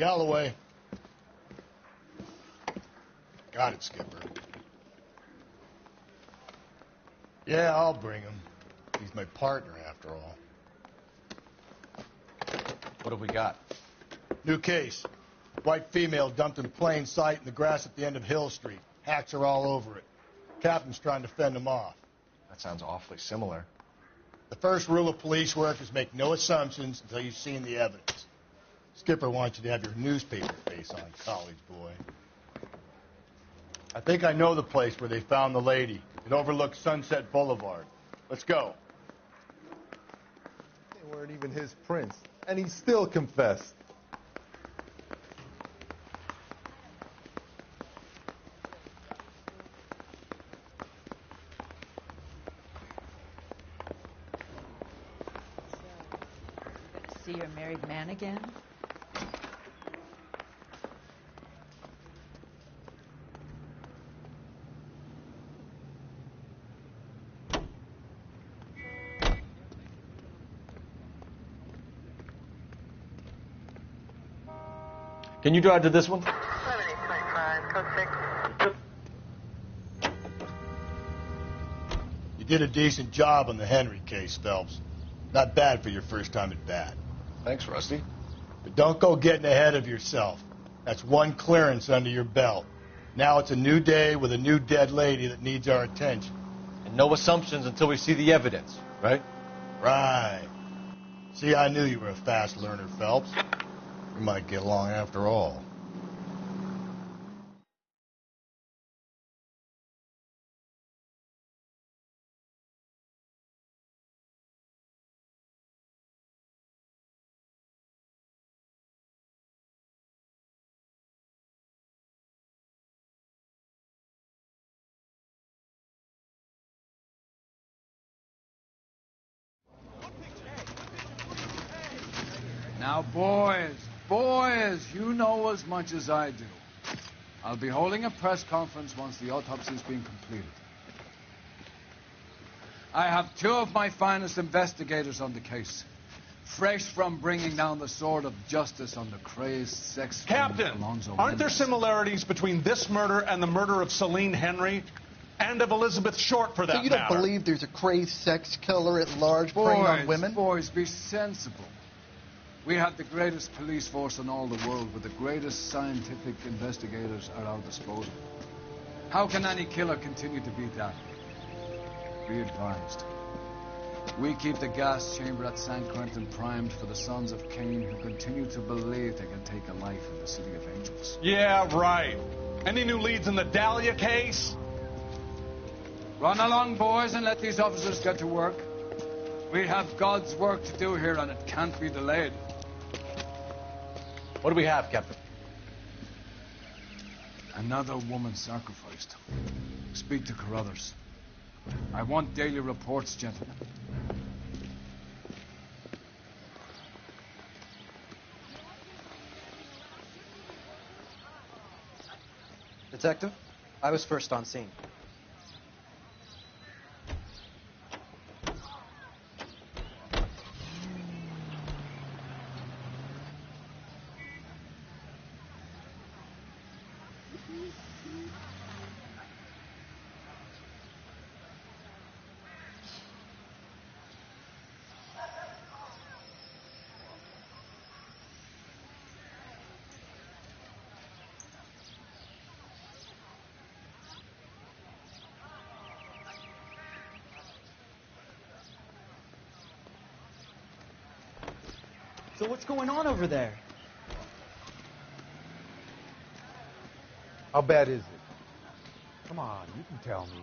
Galloway. Got it, Skipper. Yeah, I'll bring him. He's my partner, after all. What have we got? New case. White female dumped in plain sight in the grass at the end of Hill Street. Hacks are all over it. Captain's trying to fend them off. That sounds awfully similar. The first rule of police work is make no assumptions until you've seen the evidence. Skipper wants you to have your newspaper face on, college boy. I think I know the place where they found the lady. It overlooks Sunset Boulevard. Let's go. They weren't even his prints, and he still confessed. See your married man again? Can you drive to this one? 7825, code 6. You did a decent job on the Henry case, Phelps. Not bad for your first time at bat. Thanks, Rusty. But don't go getting ahead of yourself. That's one clearance under your belt. Now it's a new day with a new dead lady that needs our attention. And no assumptions until we see the evidence, right? Right. See, I knew you were a fast learner, Phelps. We might get along after all. Now, boys, you know as much as I do. I'll be holding a press conference once the autopsy's been completed. I have two of my finest investigators on the case, fresh from bringing down the sword of justice on the crazed sex Captain, Alonzo aren't there Mendez. similarities between this murder and the murder of Celine Henry? And of Elizabeth Short, for that So you don't matter? believe there's a crazed sex killer at large preying on women? Boys, be sensible. We have the greatest police force in all the world, with the greatest scientific investigators at our disposal. How can any killer continue to beat that? Be advised. We keep the gas chamber at San Quentin primed for the sons of Cain who continue to believe they can take a life in the City of Angels. Yeah, right. Any new leads in the Dahlia case? Run along, boys, and let these officers get to work. We have God's work to do here, and it can't be delayed. What do we have, Captain? Another woman sacrificed. Speak to Carruthers. I want daily reports, gentlemen. Detective, I was first on scene. So what's going on over there? How bad is it? Come on, you can tell me.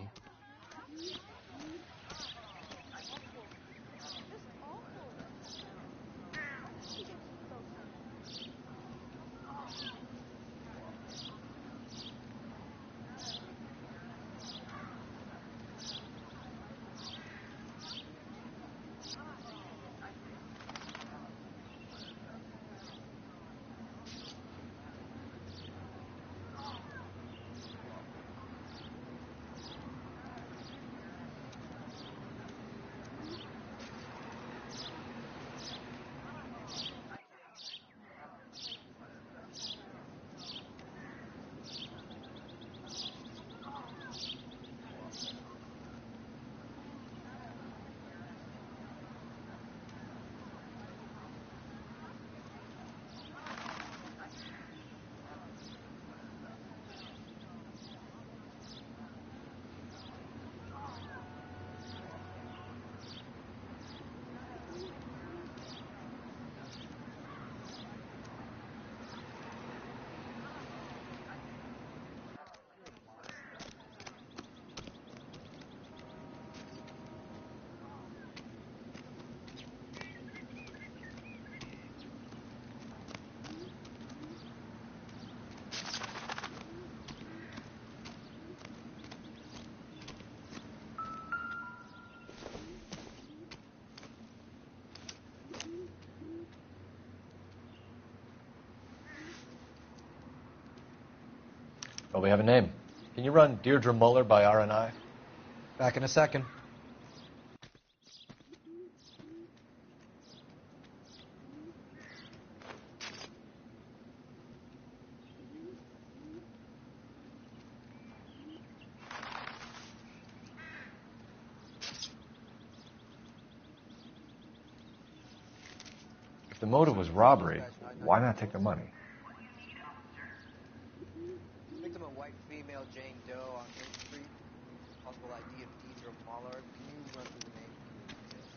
Oh, we have a name. Can you run Deirdre Muller by RNI? Back in a second. If the motive was robbery, why not take the money? Victim, a white female, Jane Doe on 8th Street. Possible ID of Deidre Muller. Can you run through the name? Give me the details.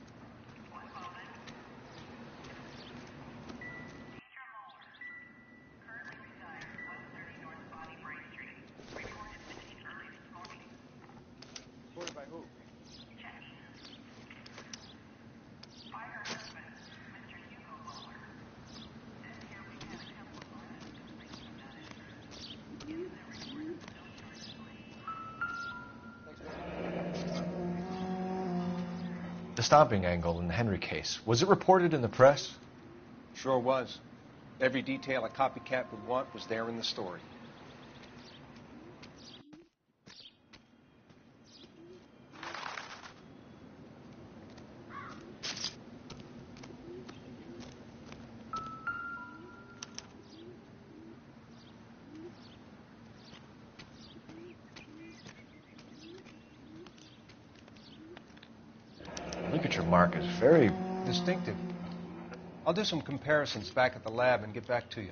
Reported by who? The stomping angle in the Henry case, was it reported in the press? Sure was. Every detail a copycat would want was there in the story. Ligature mark is very Distinctive. I'll do some comparisons back at the lab and get back to you.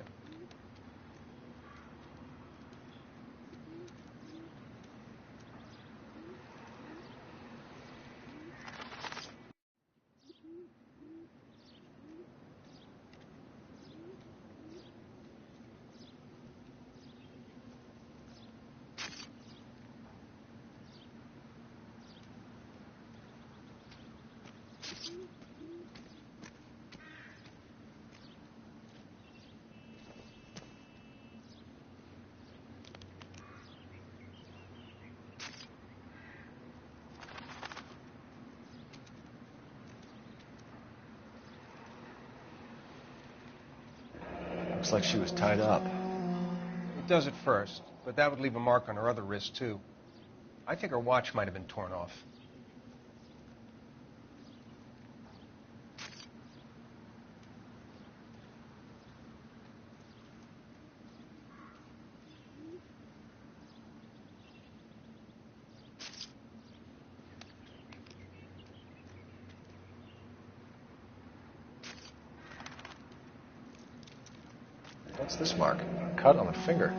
Looks like she was tied up. It does at first, but that would leave a mark on her other wrist, too. I think her watch might have been torn off. What's this mark? A cut on the finger.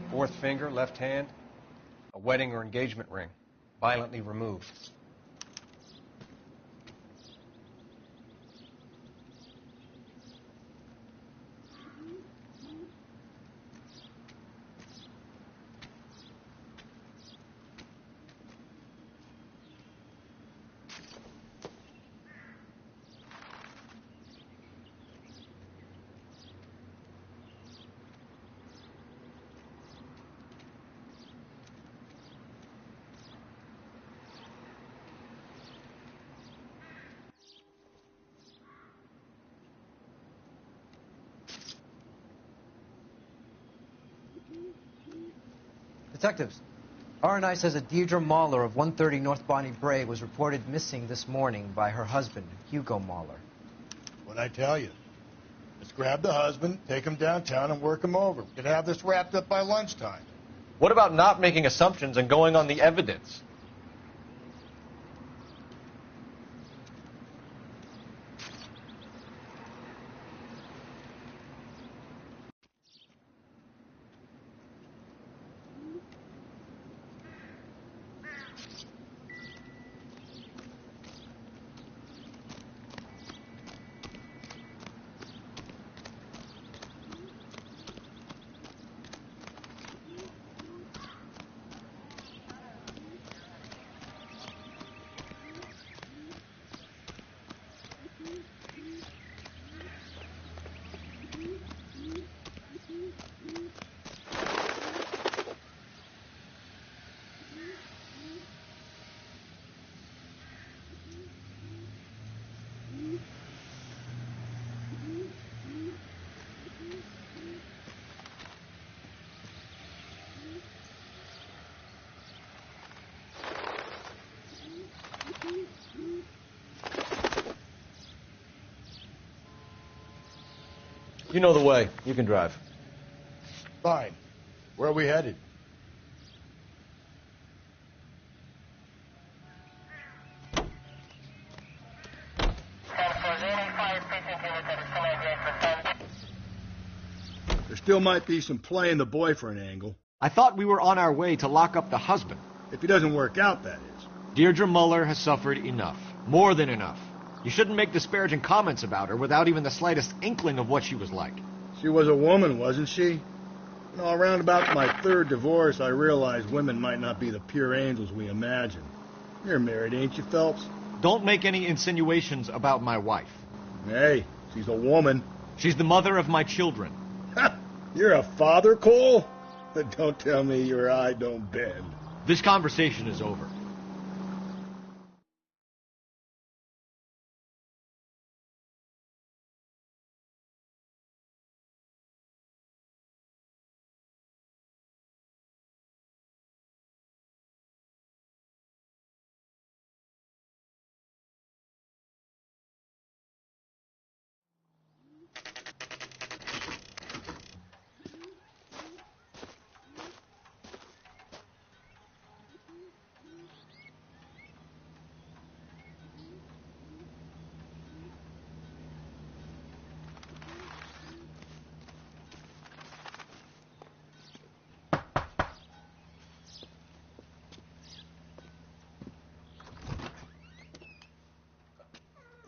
Fourth finger, left hand. A wedding or engagement ring. Violently removed. Detectives, RNI says that Deirdre Muller of 130 North Bonnie Brae was reported missing this morning by her husband, Hugo Muller. What'd I tell you? Let's grab the husband, take him downtown, and work him over. We could have this wrapped up by lunchtime. What about not making assumptions and going on the evidence? You know the way. You can drive. Fine. Where are we headed? There still might be some play in the boyfriend angle. I thought we were on our way to lock up the husband. If he doesn't work out, that is. Deirdre Muller has suffered enough. More than enough. You shouldn't make disparaging comments about her without even the slightest inkling of what she was like. She was a woman, wasn't she? You know, around about my third divorce, I realized women might not be the pure angels we imagine. You're married, ain't you, Phelps? Don't make any insinuations about my wife. Hey, she's a woman. She's the mother of my children. You're a father, Cole? But don't tell me your eye don't bend. This conversation is over.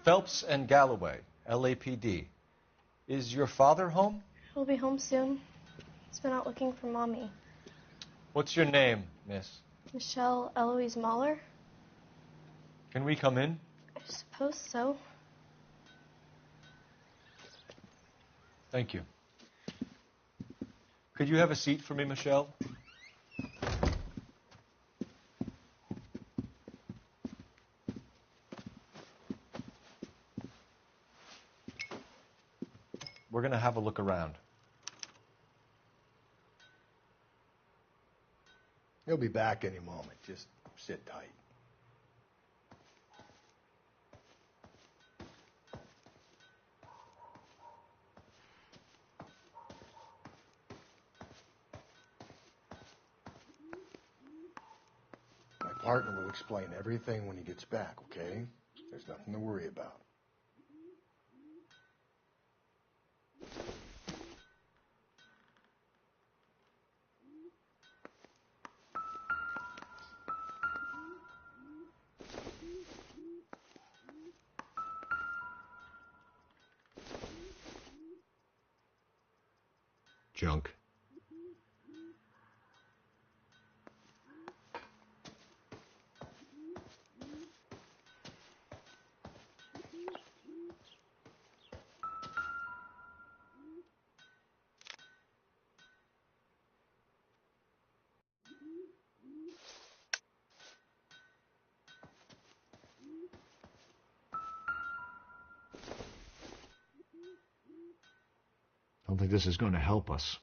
Phelps and Galloway, LAPD. Is your father home? He'll be home soon. He's been out looking for Mommy. What's your name, miss? Michelle Eloise Mahler? Can we come in? I suppose so. Thank you. Could you have a seat for me, Michelle? We're going to have a look around. He'll be back any moment. Just sit tight. My partner will explain everything when he gets back, okay? There's nothing to worry about. Junk. I don't think this is going to help us.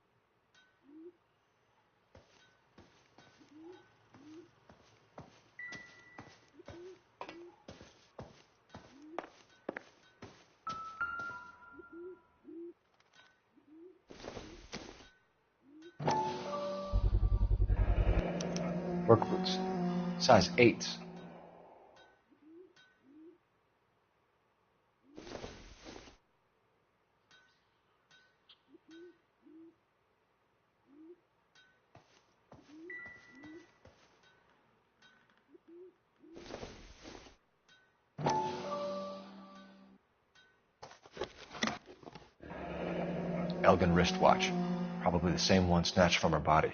Work boots. Size 8s. Elgin wristwatch. Probably the same one snatched from her body.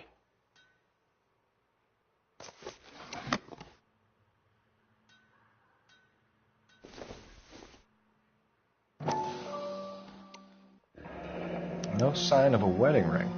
No sign of a wedding ring.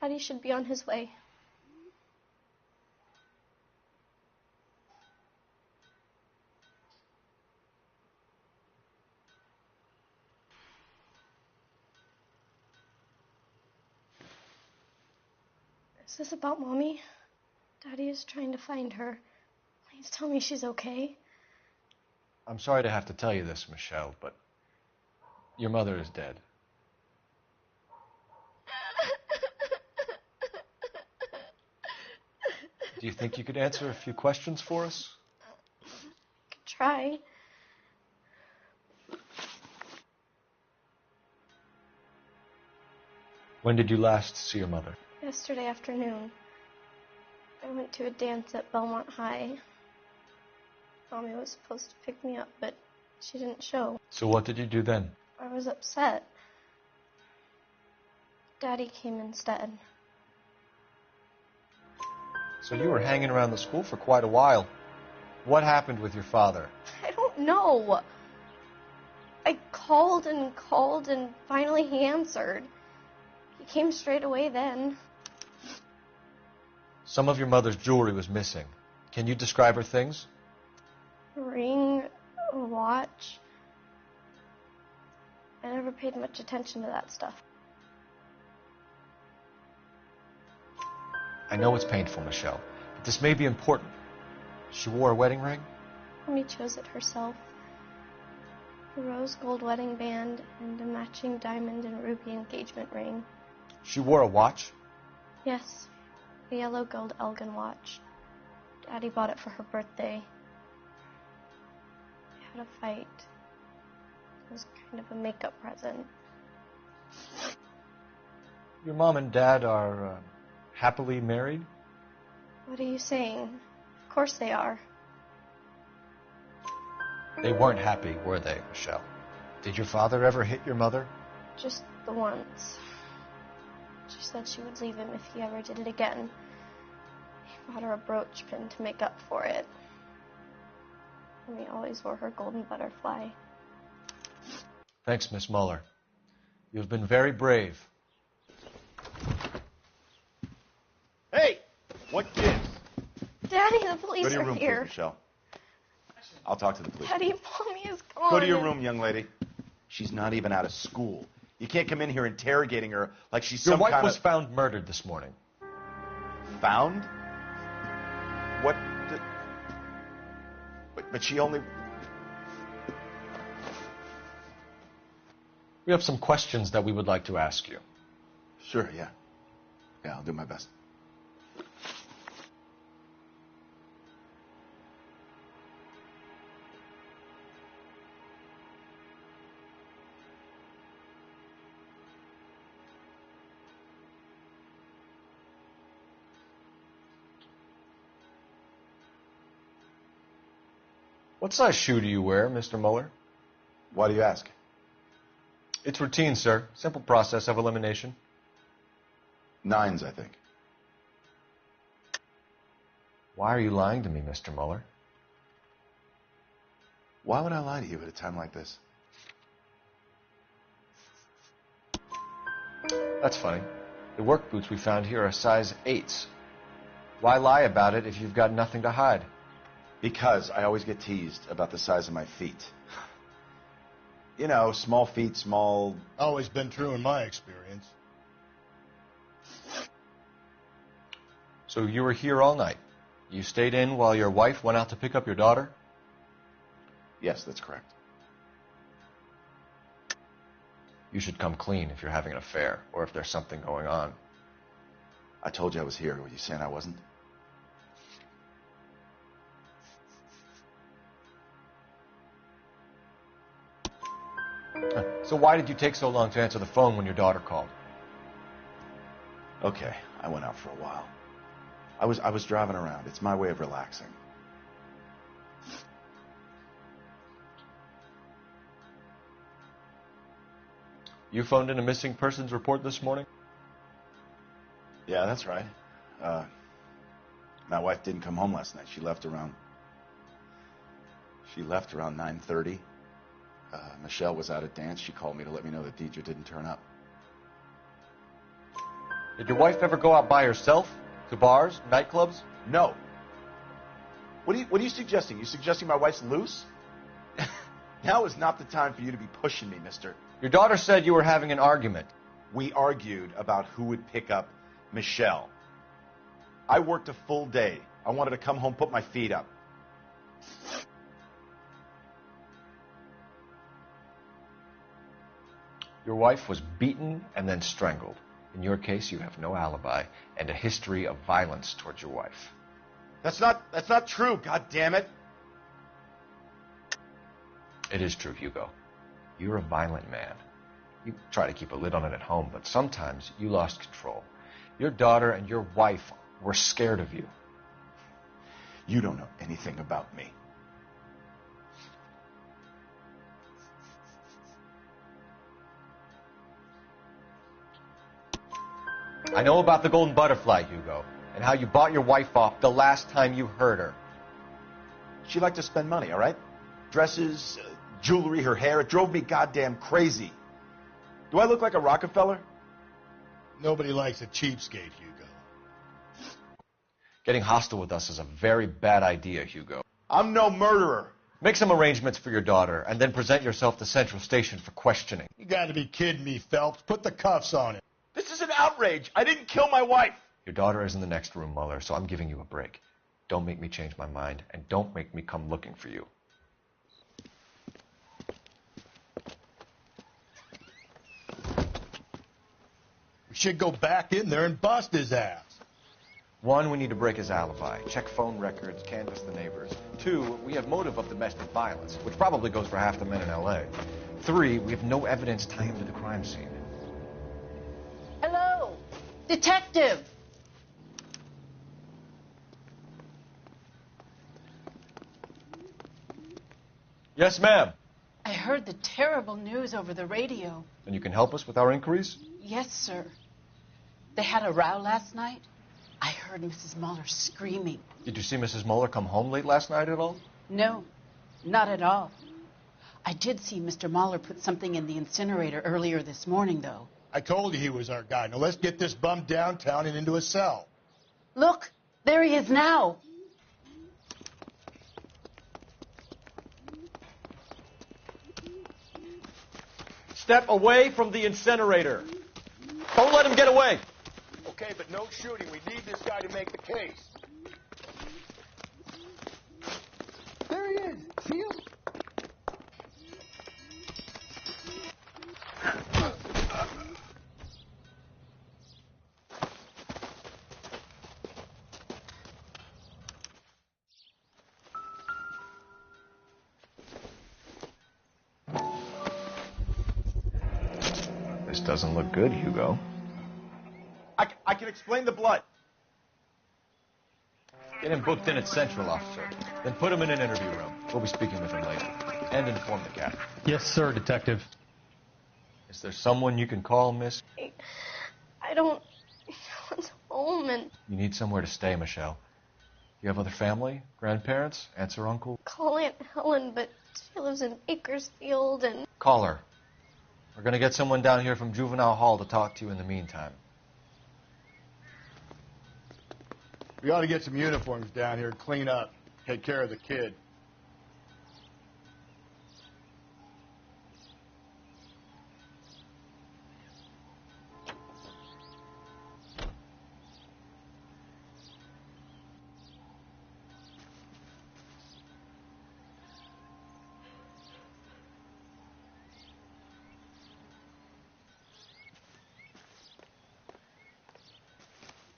Daddy should be on his way. Is this about Mommy? Daddy is trying to find her. Please tell me she's okay. I'm sorry to have to tell you this, Michelle, but your mother is dead. Do you think you could answer a few questions for us? Could try. When did you last see your mother? Yesterday afternoon. I went to a dance at Belmont High. Mommy was supposed to pick me up, but she didn't show. So what did you do then? I was upset. Daddy came instead. So you were hanging around the school for quite a while. What happened with your father? I don't know. I called and finally he answered. He came straight away then. Some of your mother's jewelry was missing. Can you describe her things? A ring, a watch. I never paid much attention to that stuff. I know it's painful, Michelle, but this may be important. She wore a wedding ring? Mommy chose it herself. A rose gold wedding band and a matching diamond and ruby engagement ring. She wore a watch? Yes, a yellow gold Elgin watch. Daddy bought it for her birthday. They had a fight. It was kind of a makeup present. Your mom and dad are happily married? What are you saying? Of course they are. They weren't happy, were they, Michelle? Did your father ever hit your mother? Just the once. She said she would leave him if he ever did it again. He bought her a brooch pin to make up for it. And he always wore her golden butterfly. Thanks, Miss Muller. You've been very brave. Hey! What gives? Daddy, the police Go to your are room, here. please, Michelle. I'll talk to the police. Daddy, Mommy is gone. Go to your room, young lady. She's not even out of school. You can't come in here interrogating her like she's Your some wife kind was of... found murdered this morning. Found? What? But she only... We have some questions that we would like to ask you. Sure, yeah. Yeah, I'll do my best. What size shoe do you wear, Mr. Muller? Why do you ask? It's routine, sir. Simple process of elimination. 9s, I think. Why are you lying to me, Mr. Muller? Why would I lie to you at a time like this? That's funny. The work boots we found here are size 8s. Why lie about it if you've got nothing to hide? Because I always get teased about the size of my feet. You know, small feet, small... Always been true in my experience. So you were here all night. You stayed in while your wife went out to pick up your daughter? Yes, that's correct. You should come clean if you're having an affair, or if there's something going on. I told you I was here. Were you saying I wasn't? So why did you take so long to answer the phone when your daughter called? Okay, I went out for a while. I was driving around. It's my way of relaxing. You phoned in a missing persons report this morning? Yeah, that's right. My wife didn't come home last night. She left around 9:30. Michelle was out at dance. She called me to let me know that Deidre didn't turn up. Did your wife ever go out by herself? To bars, nightclubs? No. What are you suggesting? You suggesting my wife's loose? Now is not the time for you to be pushing me, mister. Your daughter said you were having an argument. We argued about who would pick up Michelle. I worked a full day. I wanted to come home, put my feet up. Your wife was beaten and then strangled. In your case, you have no alibi and a history of violence towards your wife. That's not true, God damn it. It is true, Hugo. You're a violent man. You try to keep a lid on it at home, but sometimes you lost control. Your daughter and your wife were scared of you. You don't know anything about me. I know about the golden butterfly, Hugo, and how you bought your wife off the last time you heard her. She liked to spend money, all right? Dresses, jewelry, her hair. It drove me goddamn crazy. Do I look like a Rockefeller? Nobody likes a cheapskate, Hugo. Getting hostile with us is a very bad idea, Hugo. I'm no murderer. Make some arrangements for your daughter, and then present yourself to Central Station for questioning. You gotta be kidding me, Phelps. Put the cuffs on him. This is an outrage. I didn't kill my wife. Your daughter is in the next room, Mueller, so I'm giving you a break. Don't make me change my mind, and don't make me come looking for you. We should go back in there and bust his ass. 1, we need to break his alibi. Check phone records, canvass the neighbors. 2, we have motive of domestic violence, which probably goes for half the men in L.A. 3, we have no evidence tying him to the crime scene. Hello, detective. Yes, ma'am. I heard the terrible news over the radio. And you can help us with our inquiries? Yes, sir. They had a row last night. I heard Mrs. Mueller screaming. Did you see Mrs. Mueller come home late last night at all? No, not at all. I did see Mr. Mueller put something in the incinerator earlier this morning, though. I told you he was our guy. Now let's get this bum downtown and into a cell. Look, there he is now. Step away from the incinerator. Don't let him get away. Okay, but no shooting. We need this guy to make the case. There he is. See him? This doesn't look good, Hugo. I can explain the blood. Get him booked in at Central, officer. Then put him in an interview room. We'll be speaking with him later. And inform the captain. Yes, sir, detective. Is there someone you can call, miss? I don't want home and You need somewhere to stay, Michelle. You have other family? Grandparents? Aunts or uncle? call Aunt Helen, but she lives in Bakersfield and Call her. We're going to get someone down here from Juvenile Hall to talk to you in the meantime. We ought to get some uniforms down here, clean up, take care of the kid.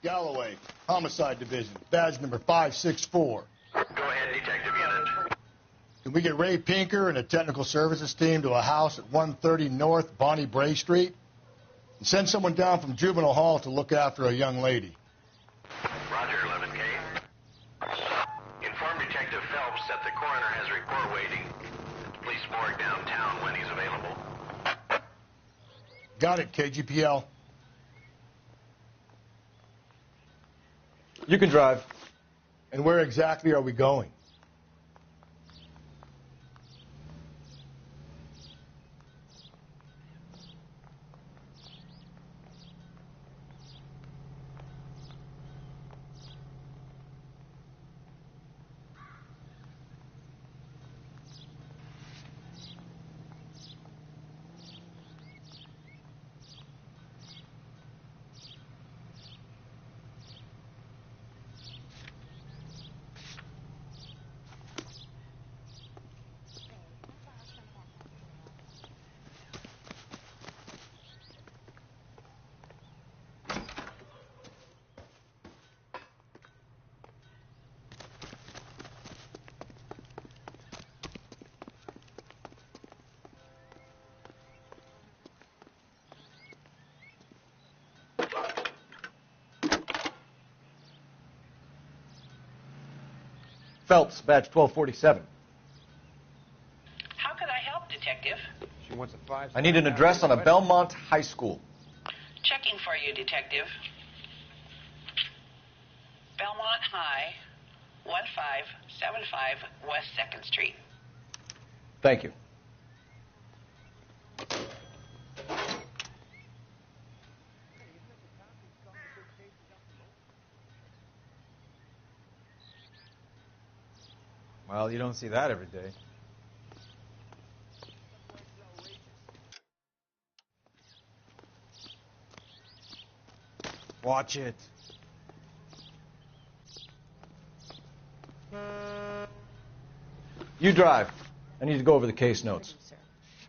Galloway, Homicide Division, badge number 564. Go ahead, Detective Unit. Can we get Ray Pinker and a technical services team to a house at 130 North Bonnie Bray Street? And send someone down from Juvenile Hall to look after a young lady. Roger, 11K. Inform Detective Phelps that the coroner has a report waiting at the police morgue downtown when he's available. Got it, KGPL. You can drive. And where exactly are we going? Phelps, badge 1247. How can I help, Detective? She wants a 5. I need an address on a Belmont high school. Checking for you, Detective. Belmont High, 1575 West 2nd Street. Thank you. Well, you don't see that every day. Watch it. You drive. I need to go over the case notes.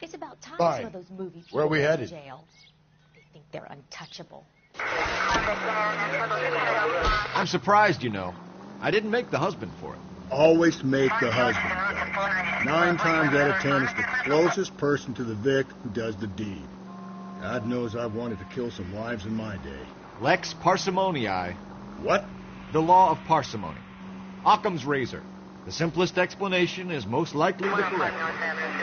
It's about time Fine. some of those movie people Where are we went to headed? jail. They think they're untouchable. I'm surprised, you know. I didn't make the husband for it. Always make the husband. 9 times out of 10, it's the closest person to the Vic who does the deed. God knows I've wanted to kill some wives in my day. Lex parsimoniae. What? The law of parsimony. Occam's razor. The simplest explanation is most likely the correct.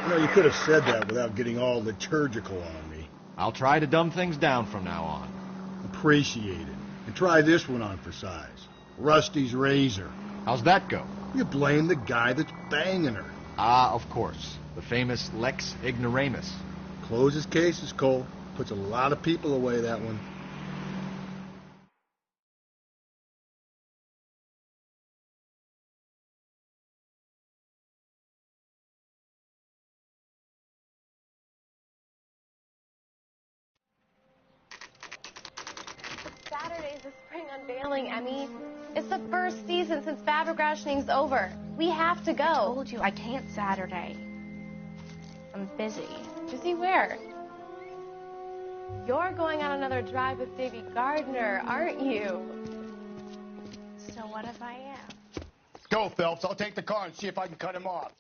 You know, you could have said that without getting all liturgical on me. I'll try to dumb things down from now on. Appreciate it. And try this one on for size. Rusty's razor. How's that go? You blame the guy that's banging her. Ah, of course. The famous Lex ignoramus. Closes cases, Cole. Puts a lot of people away, that one. Saturday's the spring unveiling, Emmy. It's the first season since fabric rationing's over. We have to go. I told you I can't Saturday. I'm busy. Busy where? You're going on another drive with Davy Gardner, aren't you? So what if I am? Go, Phelps. I'll take the car and see if I can cut him off.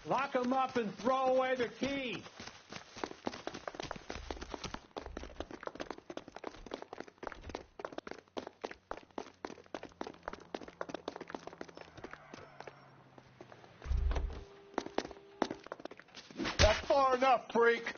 Lock him up and throw away the key. That's far enough, freak.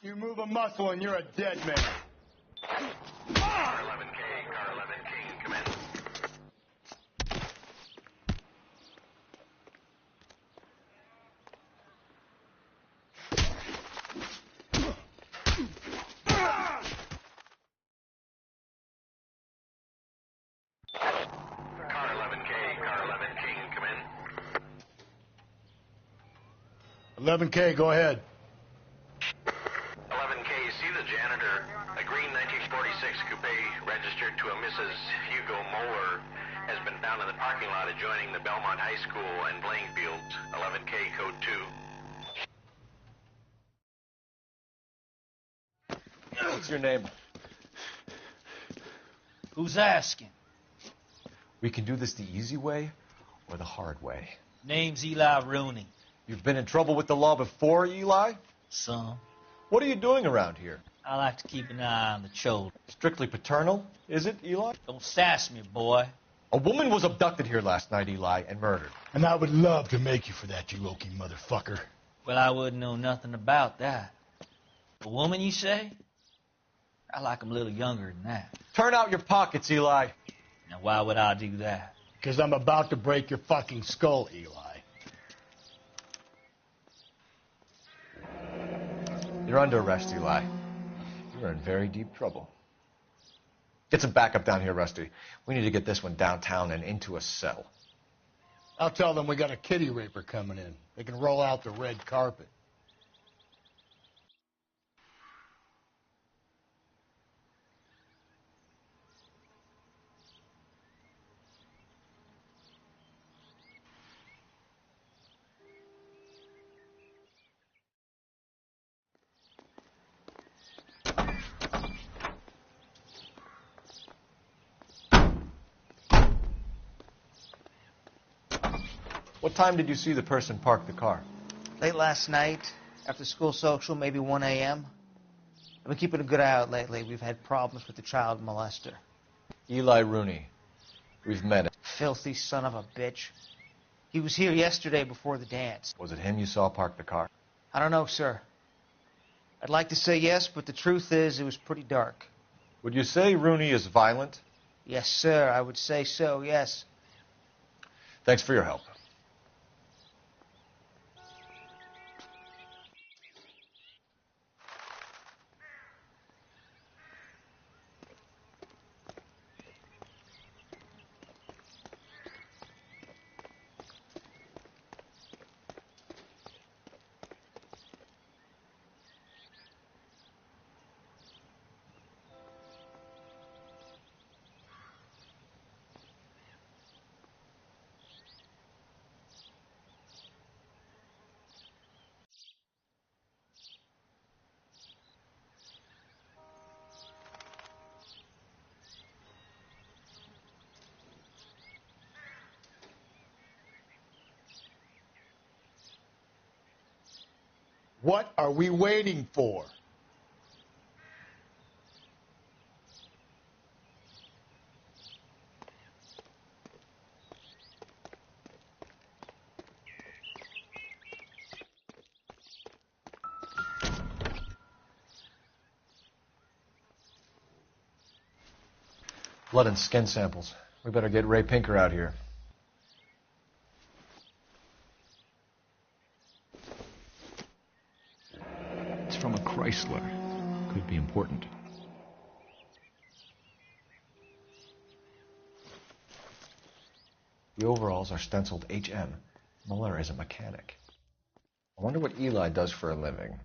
You move a muscle and you're a dead man. Car 11K, Car 11 King, come in. 11K, go ahead. 11K, see the janitor. A green 1946 coupe registered to a Mrs. Hugo Moeller has been found in the parking lot adjoining the Belmont High School and playing fields. 11K, code 2. What's your name? Who's asking? We can do this the easy way or the hard way. Name's Eli Rooney. You've been in trouble with the law before, Eli? Some. What are you doing around here? I like to keep an eye on the children. Strictly paternal, is it, Eli? Don't sass me, boy. A woman was abducted here last night, Eli, and murdered. And I would love to make you for that, you low-key motherfucker. Well, I wouldn't know nothing about that. A woman, you say? I like 'em a little younger than that. Turn out your pockets, Eli. Now, why would I do that? Because I'm about to break your fucking skull, Eli. You're under arrest, Eli. You're in very deep trouble. Get some backup down here, Rusty. We need to get this one downtown and into a cell. I'll tell them we got a kitty raper coming in. They can roll out the red carpet. What time did you see the person park the car? Late last night, after school social, maybe 1 a.m. I've been keeping a good eye out lately. We've had problems with the child molester. Eli Rooney. We've met him. Filthy son of a bitch. He was here yesterday before the dance. Was it him you saw park the car? I don't know, sir. I'd like to say yes, but the truth is it was pretty dark. Would you say Rooney is violent? Yes, sir. I would say so, yes. Thanks for your help. What are we waiting for? Blood and skin samples. We better get Ray Pinker out here. It's from a Chrysler. Could be important. The overalls are stenciled HM. Muller is a mechanic. I wonder what Eli does for a living.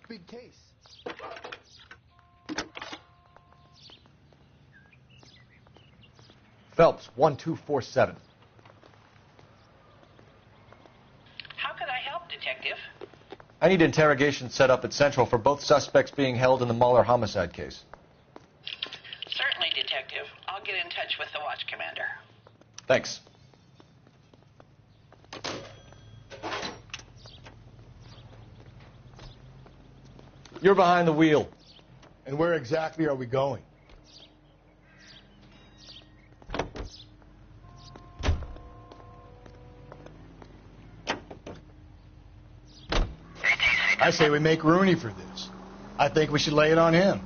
Big case. Phelps, 1247. How could I help, Detective? I need interrogation set up at Central for both suspects being held in the Muller homicide case. Certainly, Detective. I'll get in touch with the watch commander. Thanks. You're behind the wheel. And where exactly are we going? I say we make Rooney for this. I think we should lay it on him.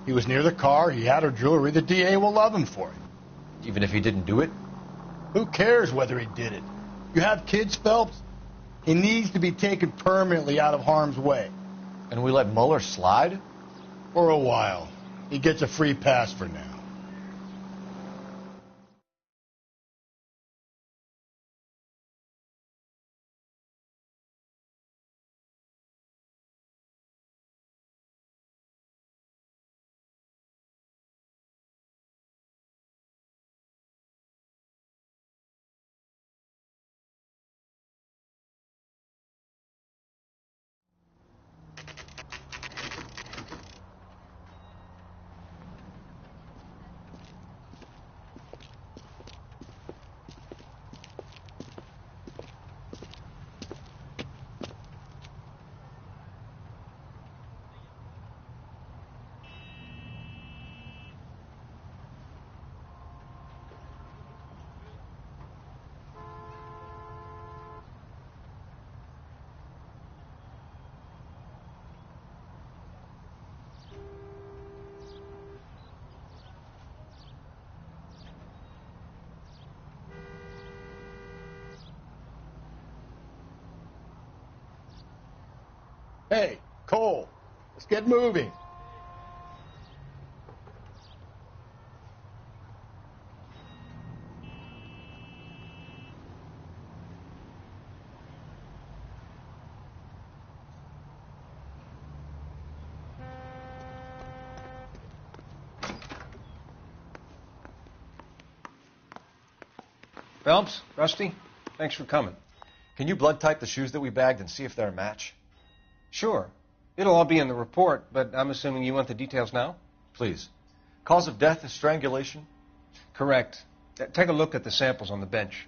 He was near the car. He had her jewelry. The DA will love him for it. Even if he didn't do it? Who cares whether he did it? You have kids, Phelps? He needs to be taken permanently out of harm's way. And we let Mueller slide? For a while. He gets a free pass for now. Hey, Cole, let's get moving. Phelps, Rusty, thanks for coming. Can you blood type the shoes that we bagged and see if they're a match? Sure. It'll all be in the report, but I'm assuming you want the details now? Please. Cause of death is strangulation? Correct. Take a look at the samples on the bench.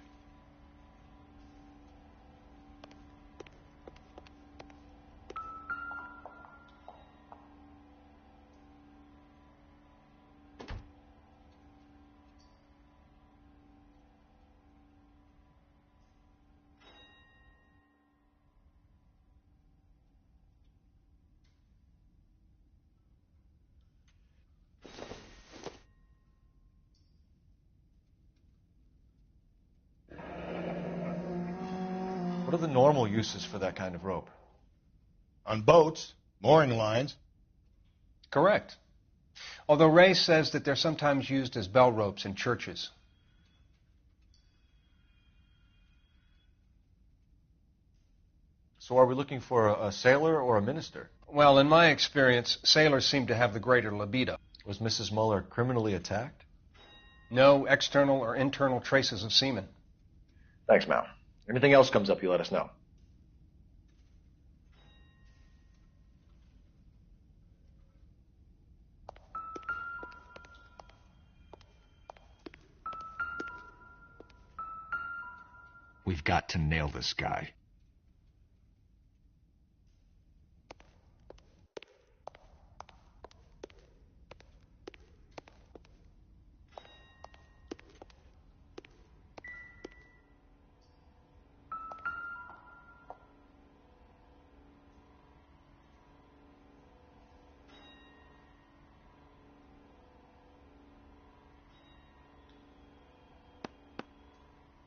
What are the normal uses for that kind of rope? On boats, mooring lines. Correct. Although Ray says that they're sometimes used as bell ropes in churches. So are we looking for a sailor or a minister? Well, in my experience, sailors seem to have the greater libido. Was Mrs. Mueller criminally attacked? No external or internal traces of semen. Thanks, Mal. Anything else comes up, you let us know. We've got to nail this guy.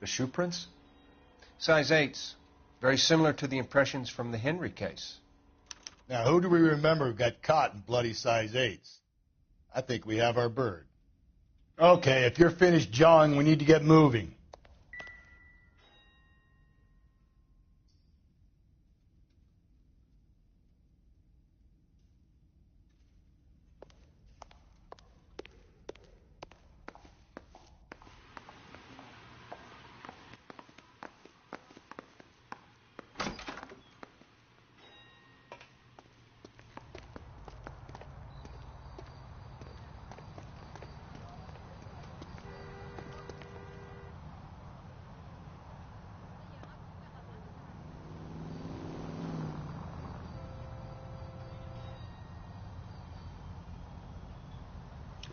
The shoe prints? Size 8s. Very similar to the impressions from the Henry case. Now, who do we remember who got caught in bloody size 8s? I think we have our bird. Okay, if you're finished jawing, we need to get moving.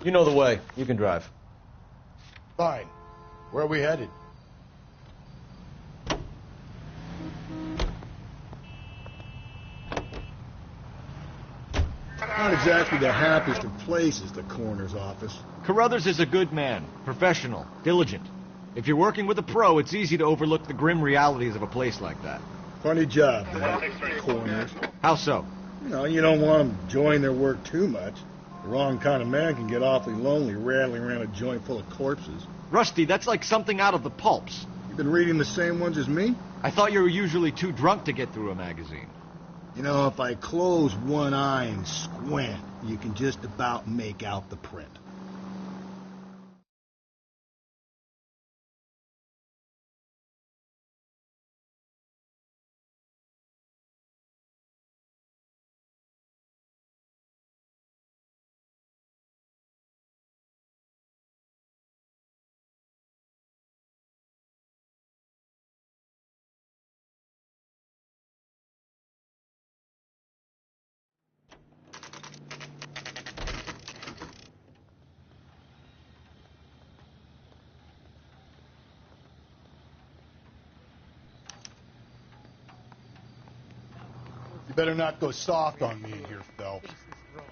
You know the way. You can drive. Fine. Where are we headed? Not exactly the happiest of places, the coroner's office. Carruthers is a good man, professional, diligent. If you're working with a pro, it's easy to overlook the grim realities of a place like that. Funny job, that, coroners. How so? You don't want them enjoying their work too much. The wrong kind of man can get awfully lonely rattling around a joint full of corpses. Rusty, that's like something out of the pulps. You've been reading the same ones as me? I thought you were usually too drunk to get through a magazine. If I close one eye and squint, you can just about make out the print. You better not go soft on me here, Phelps.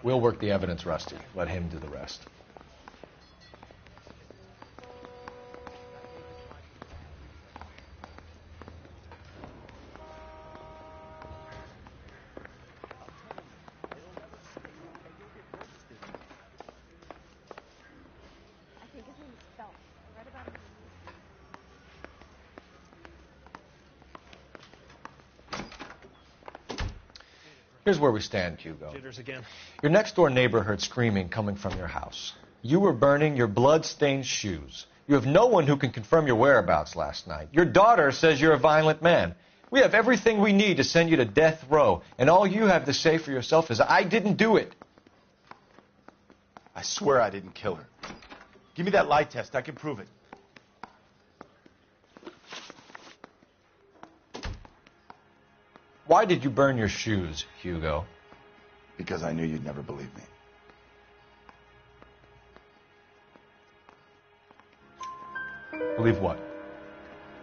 We'll work the evidence, Rusty. Let him do the rest. Here's where we stand, Hugo. Again. Your next-door neighbor heard screaming coming from your house. You were burning your blood-stained shoes. You have no one who can confirm your whereabouts last night. Your daughter says you're a violent man. We have everything we need to send you to death row, and all you have to say for yourself is, I didn't do it. I swear I didn't kill her. Give me that lie test. I can prove it. Why did you burn your shoes, Hugo? Because I knew you'd never believe me. Believe what?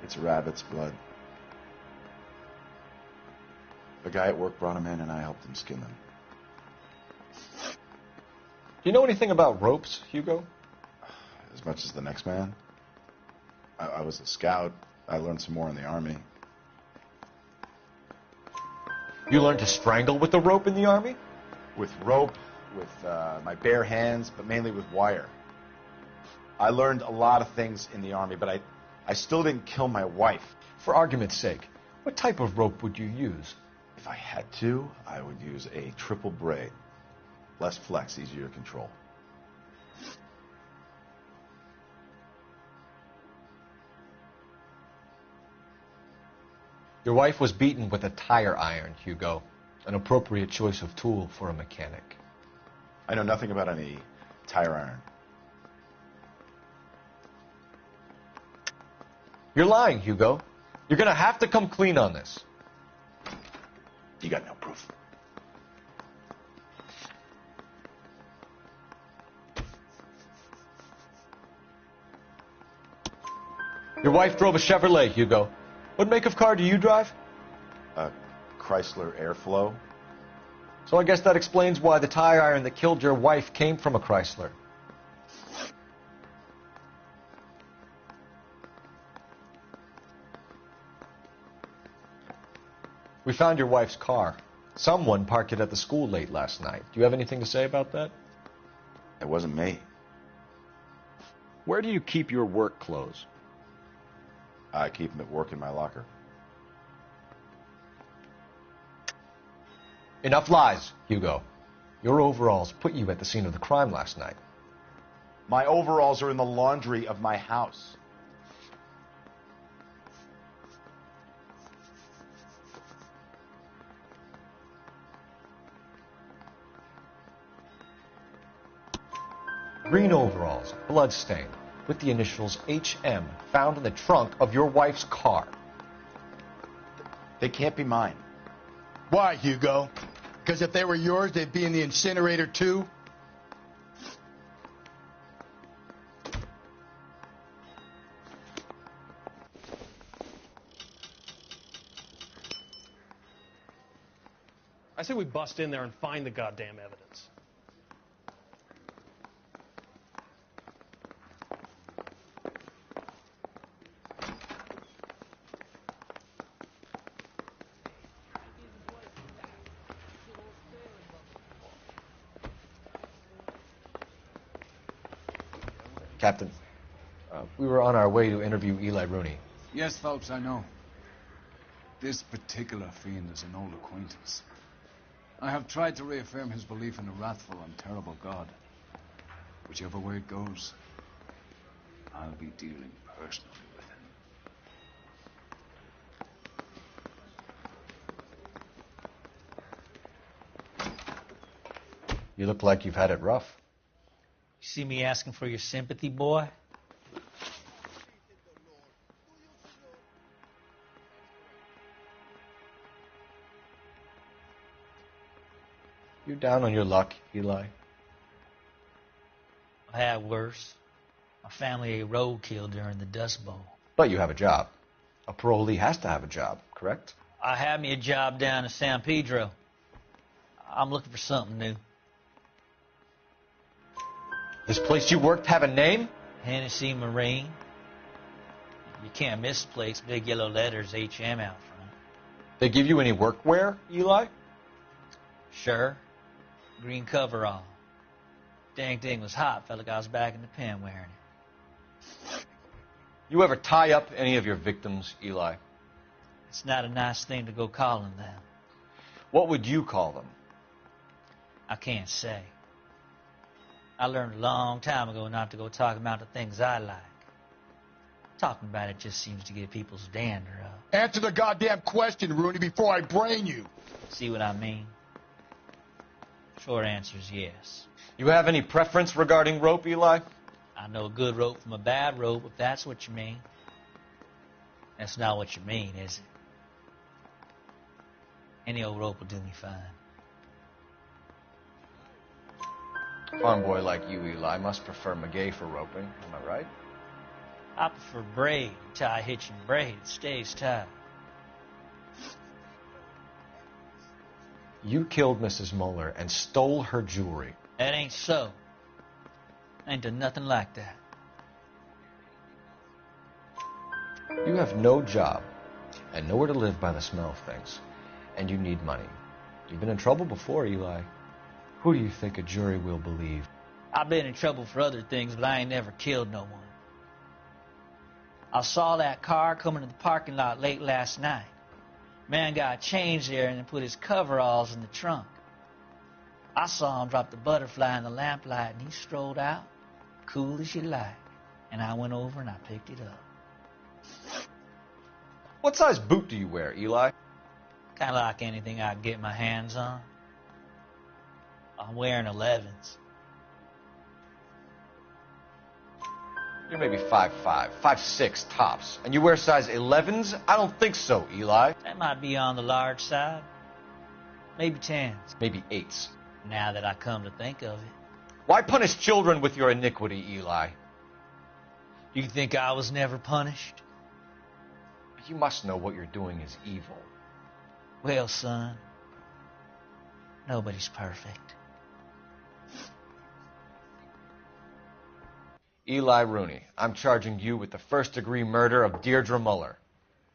It's a rabbit's blood. The guy at work brought them in and I helped him skin them. Do you know anything about ropes, Hugo? As much as the next man. I was a scout. I learned some more in the Army. You learned to strangle with the rope in the Army? With rope, with my bare hands, but mainly with wire. I learned a lot of things in the Army, but I still didn't kill my wife. For argument's sake, what type of rope would you use? If I had to, I would use a triple braid. Less flex, easier to control. Your wife was beaten with a tire iron, Hugo. An appropriate choice of tool for a mechanic. I know nothing about any tire iron. You're lying, Hugo. You're going to have to come clean on this. You got no proof. Your wife drove a Chevrolet, Hugo. What make of car do you drive? A Chrysler Airflow. So I guess that explains why the tire iron that killed your wife came from a Chrysler. We found your wife's car. Someone parked it at the school late last night. Do you have anything to say about that? It wasn't me. Where do you keep your work clothes? I keep them at work in my locker. Enough lies, Hugo. Your overalls put you at the scene of the crime last night. My overalls are in the laundry of my house. Green overalls, blood-stained, with the initials HM found in the trunk of your wife's car. They can't be mine. Why, Hugo? Because if they were yours, they'd be in the incinerator too? I say we bust in there and find the goddamn evidence. Captain, we were on our way to interview Eli Rooney. Yes, Phelps, I know. This particular fiend is an old acquaintance. I have tried to reaffirm his belief in a wrathful and terrible God. Whichever way it goes, I'll be dealing personally with him. You look like you've had it rough. You see me asking for your sympathy, boy? You're down on your luck, Eli. I had worse. My family ate roadkill during the Dust Bowl. But you have a job. A parolee has to have a job, correct? I had me a job down in San Pedro. I'm looking for something new. This place you worked have a name? Hennessy Marine. You can't miss the place. Big yellow letters, HM out front. They give you any workwear, Eli? Sure. Green coverall. Dang thing was hot. Felt like I was back in the pen wearing it. You ever tie up any of your victims, Eli? It's not a nice thing to go calling them. What would you call them? I can't say. I learned a long time ago not to go talking about the things I like. Talking about it just seems to get people's dander up. Answer the goddamn question, Rooney, before I brain you. See what I mean? Short answer is yes. You have any preference regarding rope, Eli? I know a good rope from a bad rope, if that's what you mean. That's not what you mean, is it? Any old rope will do me fine. A farm boy like you, Eli, must prefer Magay for roping. Am I right? I prefer braid. Tie hitching braid. It stays tight. You killed Mrs. Muller and stole her jewelry. That ain't so. I ain't done nothing like that. You have no job and nowhere to live by the smell of things. And you need money. You've been in trouble before, Eli. Who do you think a jury will believe? I've been in trouble for other things, but I ain't never killed no one. I saw that car coming to the parking lot late last night. Man got changed there and then put his coveralls in the trunk. I saw him drop the butterfly in the lamplight and he strolled out, cool as you like. And I went over and I picked it up. What size boot do you wear, Eli? Kind of like anything I can get my hands on. I'm wearing 11s. You're maybe 5'5", 5'6", tops. And you wear size 11s? I don't think so, Eli. That might be on the large side. Maybe 10s. Maybe 8s. Now that I come to think of it. Why punish children with your iniquity, Eli? You think I was never punished? You must know what you're doing is evil. Well, son, nobody's perfect. Eli Rooney, I'm charging you with the first-degree murder of Deirdre Muller.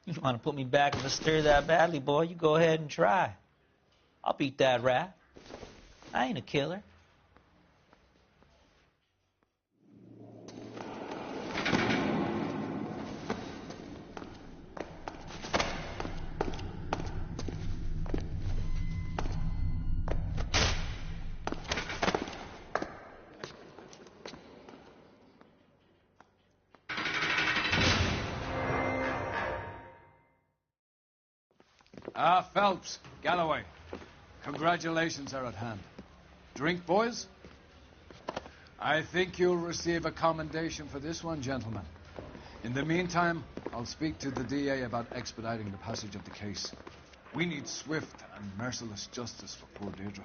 You want to put me back in the stir that badly, boy? You go ahead and try. I'll beat that rap. I ain't a killer. Phelps, Galloway, congratulations are at hand. Drink, boys? I think you'll receive a commendation for this one, gentlemen. In the meantime, I'll speak to the DA about expediting the passage of the case. We need swift and merciless justice for poor Deirdre.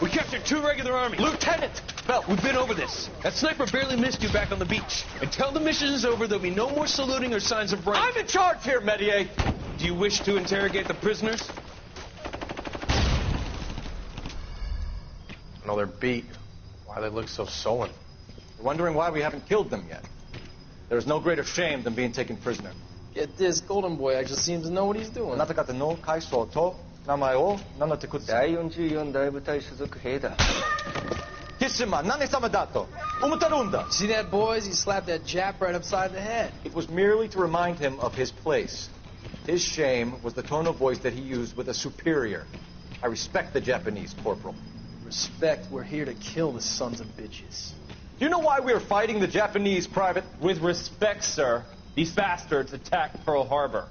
We captured 2 regular army. Lieutenant! Phelps, we've been over this. That sniper barely missed you back on the beach. Until the mission is over, there'll be no more saluting or signs of rank. I'm in charge here, Medier. Do you wish to interrogate the prisoners? No, they're beat. Why they look so sullen? You're wondering why we haven't killed them yet. There's no greater shame than being taken prisoner. Get this, Golden Boy actually seems to know what he's doing. あなた方の会社と名前を名乗ってください。第44大部隊所属兵だ。キシマ、何様だと思ってるんだ。See that, boys? He slapped that Jap right upside the head. It was merely to remind him of his place. His shame was the tone of voice that he used with a superior. I respect the Japanese, Corporal. Respect, we're here to kill the sons of bitches. Do you know why we are fighting the Japanese, Private? With respect, sir, these bastards attacked Pearl Harbor.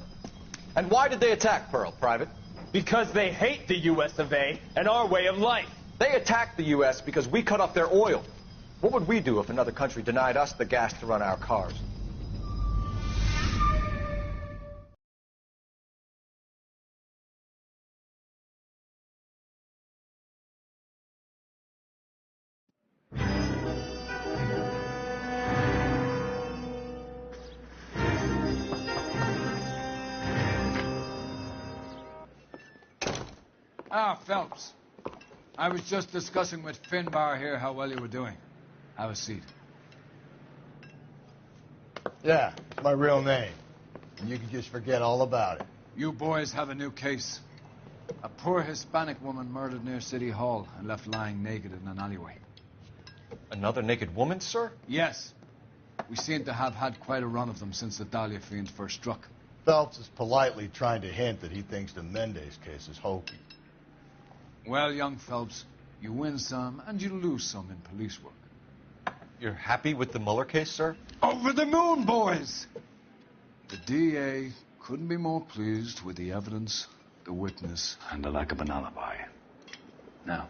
And why did they attack Pearl, Private? Because they hate the U.S. of A. and our way of life. They attacked the U.S. because we cut off their oil. What would we do if another country denied us the gas to run our cars? Ah, Phelps. I was just discussing with Finbar here how well you were doing. Have a seat. Yeah, it's my real name. And you can just forget all about it. You boys have a new case. A poor Hispanic woman murdered near City Hall and left lying naked in an alleyway. Another naked woman, sir? Yes. We seem to have had quite a run of them since the Dahlia fiend first struck. Phelps is politely trying to hint that he thinks the Mendez case is hokey. Well, young Phelps, you win some and you lose some in police work. You're happy with the Mueller case, sir? Over the moon, boys! The DA couldn't be more pleased with the evidence, the witness, and the lack of an alibi. Now,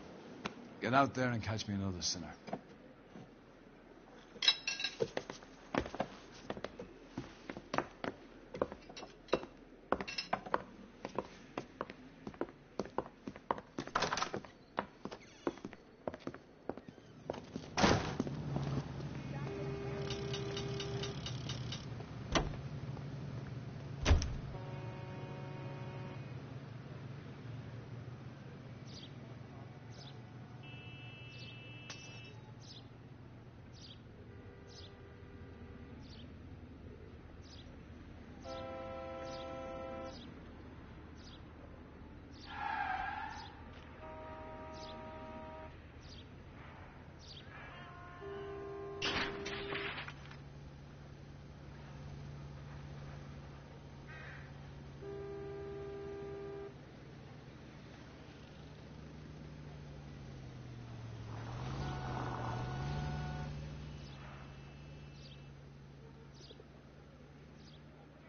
get out there and catch me another sinner.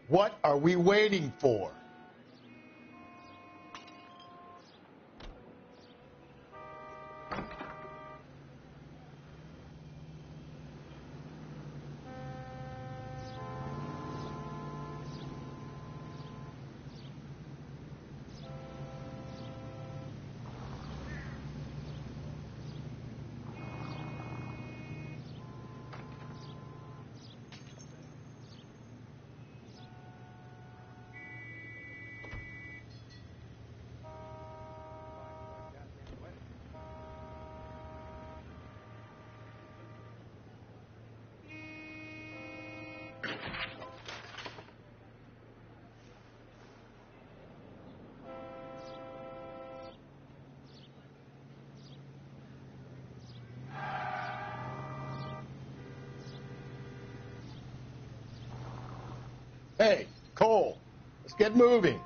What are we waiting for? Hey, Cole, let's get moving.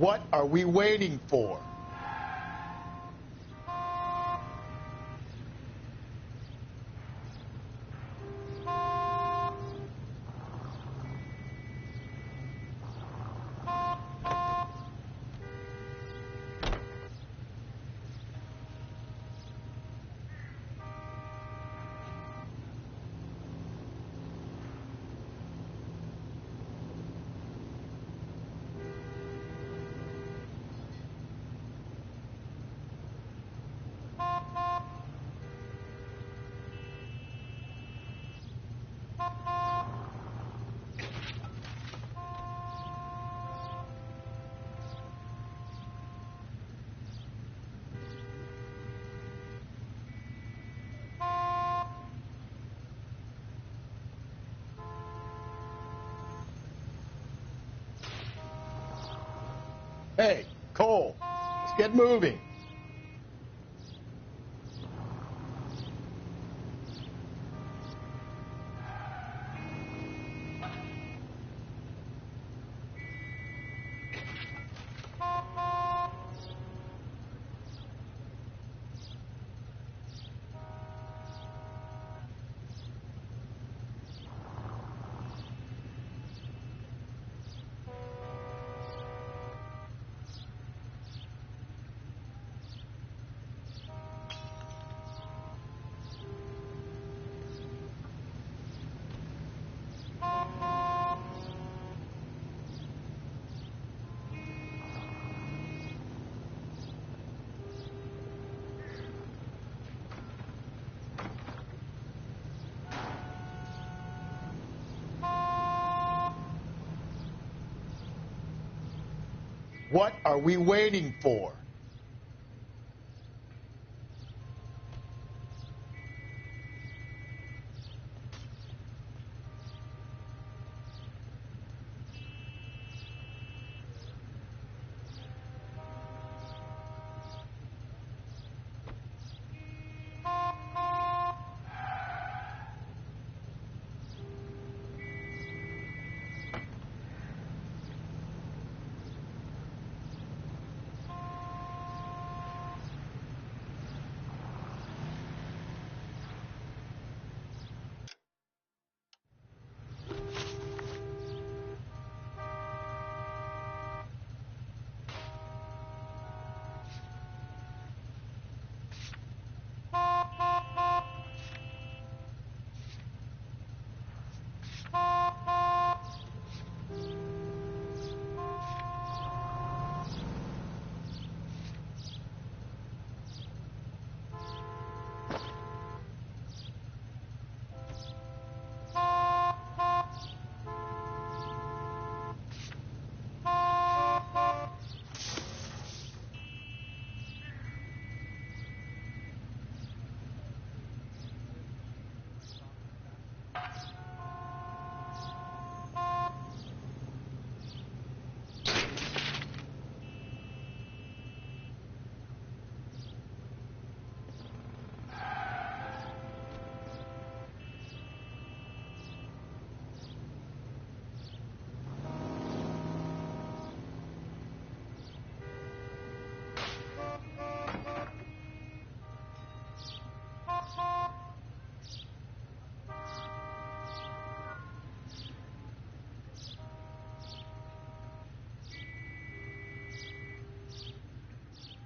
What are we waiting for? Hey, Cole, let's get moving. What are we waiting for?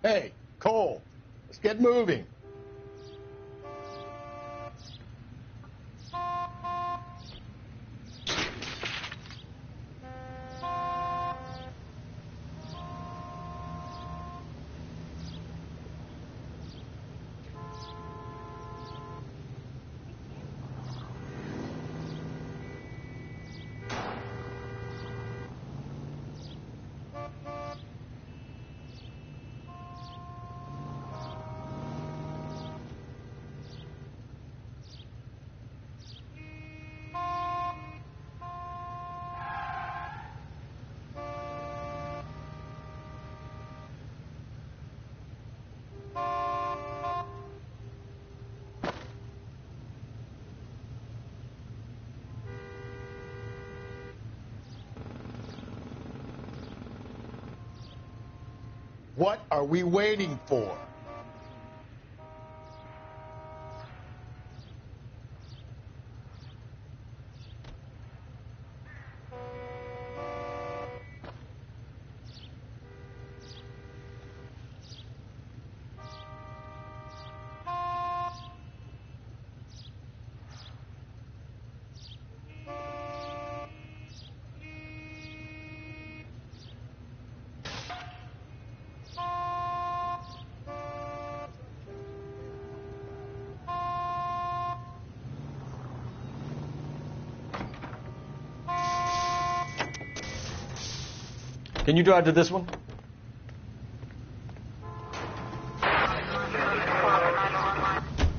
Hey, Cole, let's get moving. What are we waiting for? Can you drive to this one?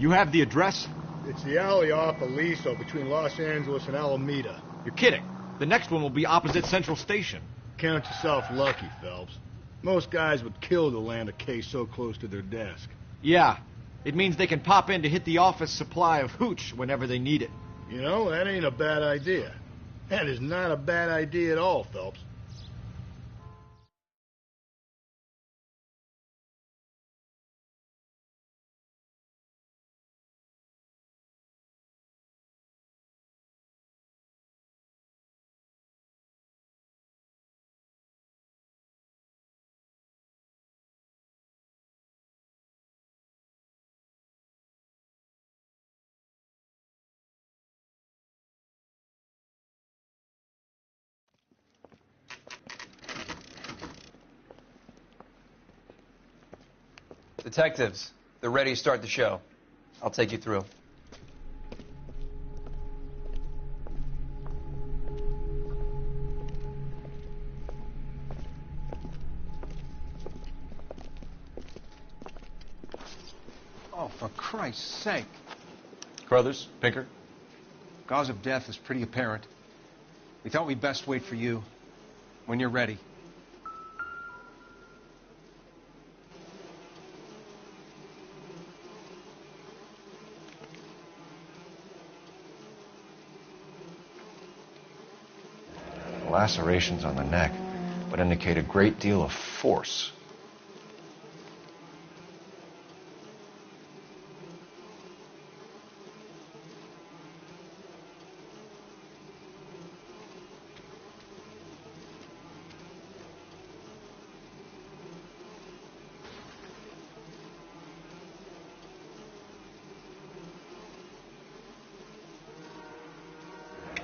You have the address? It's the alley off Aliso between Los Angeles and Alameda. You're kidding. The next one will be opposite Central Station. Count yourself lucky, Phelps. Most guys would kill to land a case so close to their desk. Yeah. It means they can pop in to hit the office supply of hooch whenever they need it. You know, that ain't a bad idea. That is not a bad idea at all, Phelps. Detectives, they're ready to start the show. I'll take you through. Oh, for Christ's sake. Crothers, Pinker. Cause of death is pretty apparent. We thought we'd best wait for you. When you're ready. Lacerations on the neck would indicate a great deal of force.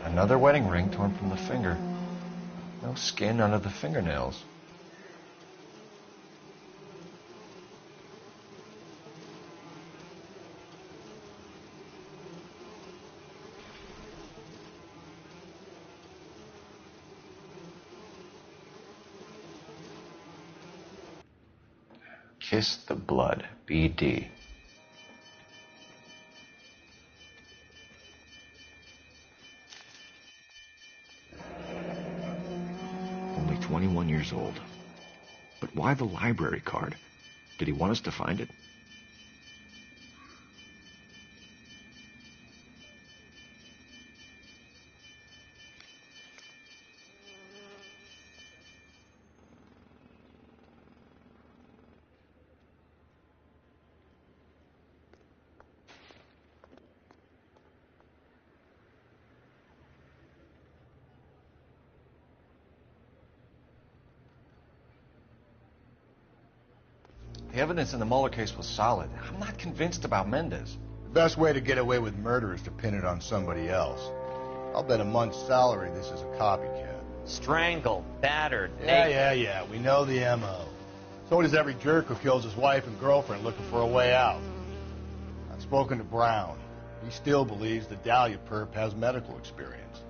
Another wedding ring torn from the finger. No skin under the fingernails. Kiss the blood, BD. Only 21 years old. But why the library card? Did he want us to find it? The evidence in the Mueller case was solid. I'm not convinced about Mendez. The best way to get away with murder is to pin it on somebody else. I'll bet a month's salary this is a copycat. Strangled, battered, Yeah. We know the M.O. So does every jerk who kills his wife and girlfriend looking for a way out. I've spoken to Brown. He still believes the Dahlia perp has medical experience.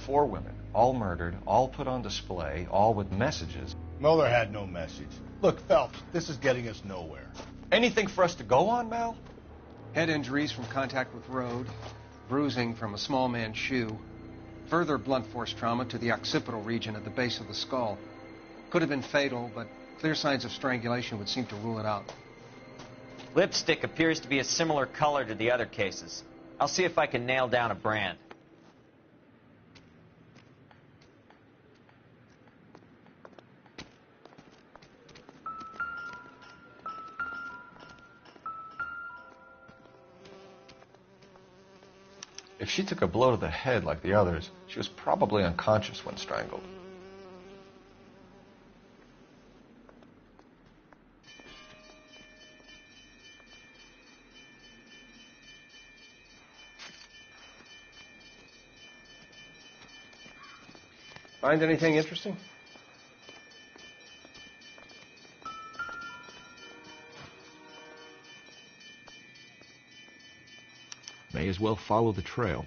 4 women, all murdered, all put on display, all with messages. Mueller had no message. Look, Phelps, this is getting us nowhere. Anything for us to go on, Mal? Head injuries from contact with road, bruising from a small man's shoe, further blunt force trauma to the occipital region at the base of the skull. Could have been fatal, but clear signs of strangulation would seem to rule it out. Lipstick appears to be a similar color to the other cases. I'll see if I can nail down a brand. If she took a blow to the head like the others, she was probably unconscious when strangled. Find anything interesting? May as well follow the trail.